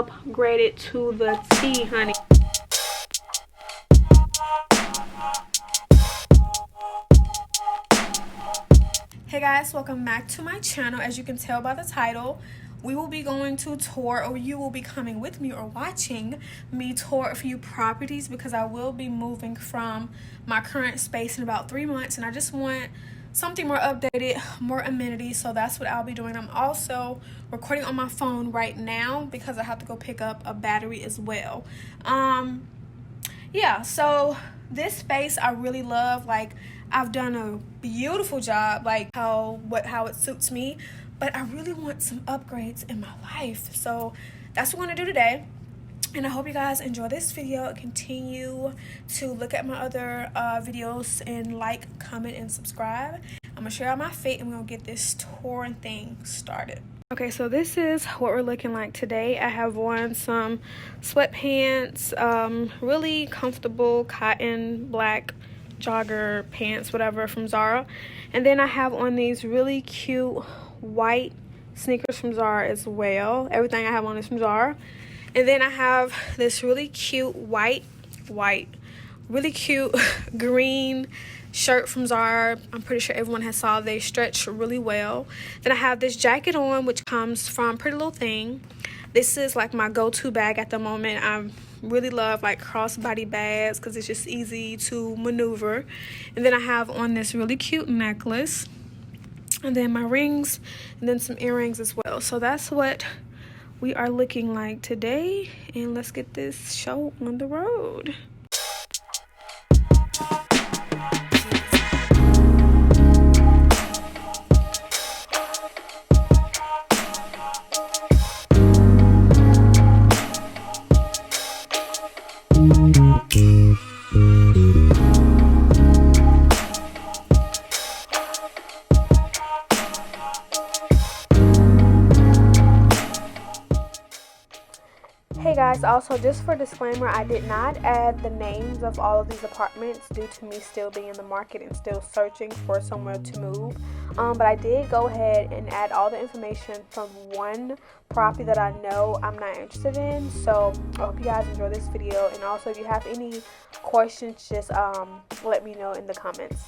upgraded to the T, honey. Hey guys, welcome back to my channel. As you can tell by the title, we will be going to tour, or you will be coming with me or watching me tour a few properties, because I will be moving from my current space in about 3 months, and I just want something more updated, more amenities. So that's what I'll be doing. I'm also recording on my phone right now because I have to go pick up a battery as well. Yeah, so this space I really love. Like, I've done a beautiful job, like how it suits me, but I really want some upgrades in my life. So that's what we're gonna do today, and I hope you guys enjoy this video and continue to look at my other videos and like, comment, and subscribe. I'm gonna share out my fit and we're gonna get this touring thing started. Okay, so this is what we're looking like today. I have on some sweatpants, really comfortable cotton black jogger pants, whatever, from Zara. And then I have on these really cute white sneakers from Zara as well. Everything I have on is from Zara. And then I have this really cute really cute green shirt from Zara. I'm pretty sure everyone has saw they stretch really well. Then I have this jacket on, which comes from Pretty Little Thing. This is like my go-to bag at the moment. I really love like crossbody bags because it's just easy to maneuver. And then I have on this really cute necklace, and then my rings, and then some earrings as well. So that's what we are looking like today, and let's get this show on the road. Hey guys, also just for disclaimer, I did not add the names of all of these apartments due to me still being in the market and still searching for somewhere to move. But I did go ahead and add all the information from one property that I know I'm not interested in. So I hope you guys enjoy this video, and also if you have any questions, just let me know in the comments.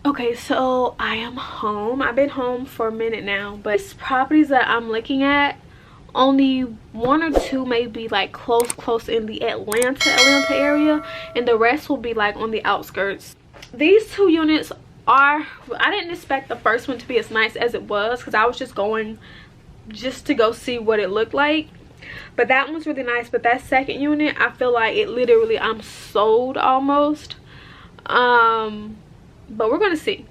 Okay, so I am home. I've been home for a minute now, but these properties that I'm looking at, only one or two may be like close in the Atlanta area, and the rest will be like on the outskirts. These two units are, I didn't expect the first one to be as nice as it was, because I was just going just to go see what it looked like. But that one's really nice. But that second unit, I feel like it literally, I'm sold almost. But we're gonna see.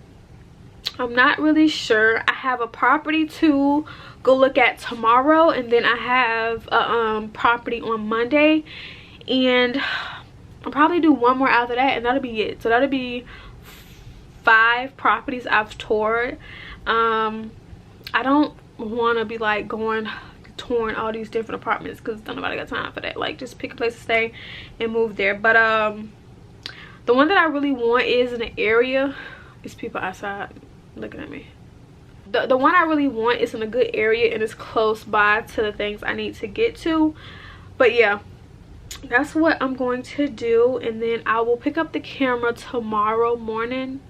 I'm not really sure. I have a property to go look at tomorrow, and then I have a property on Monday, and I'll probably do one more after that, and that'll be it. So that'll be 5 properties I've toured. I don't want to be like touring all these different apartments, because don't nobody got time for that. Like, just pick a place to stay and move there. But the one that I really want is in an area. It's people outside looking at me. The one I really want is in a good area, and it's close by to the things I need to get to. But yeah, that's what I'm going to do, and then I will pick up the camera tomorrow morning.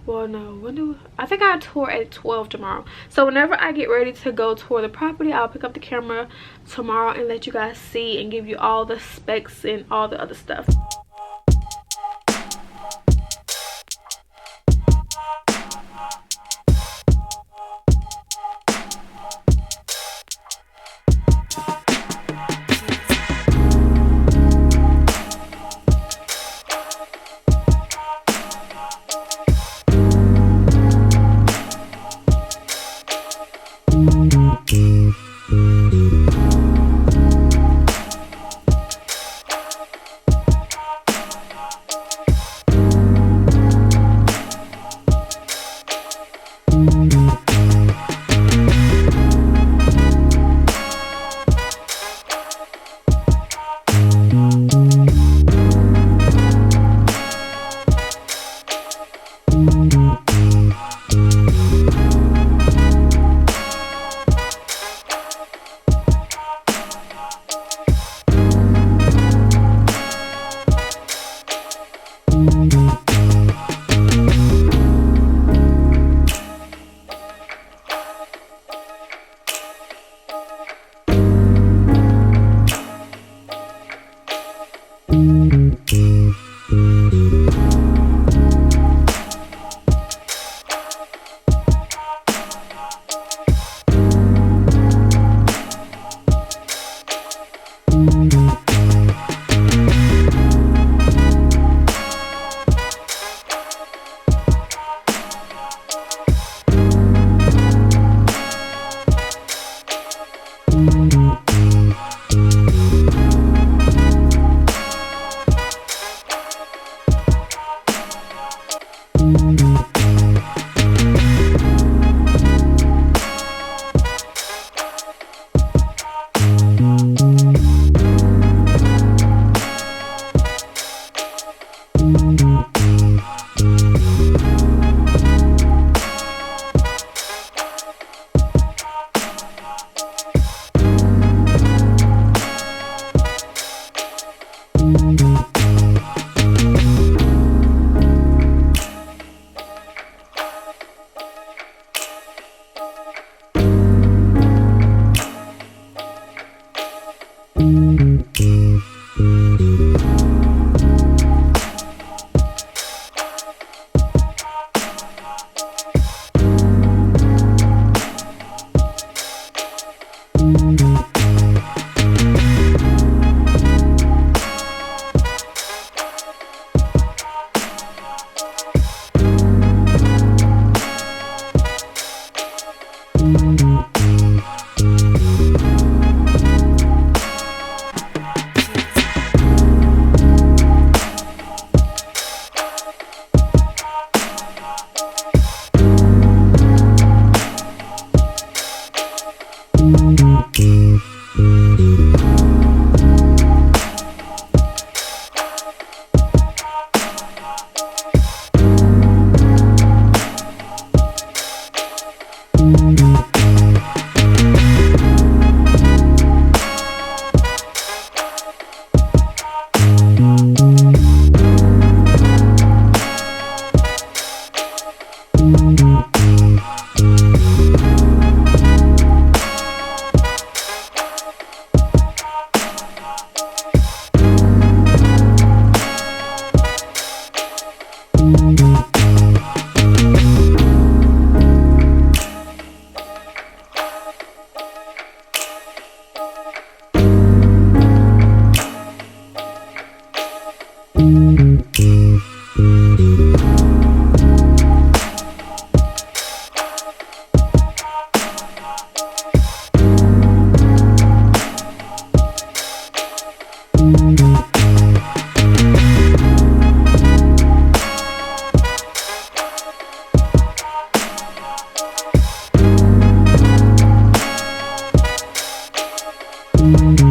Well, no, I think I tour at 12 tomorrow. So whenever I get ready to go tour the property, I'll pick up the camera tomorrow and let you guys see and give you all the specs and all the other stuff. you.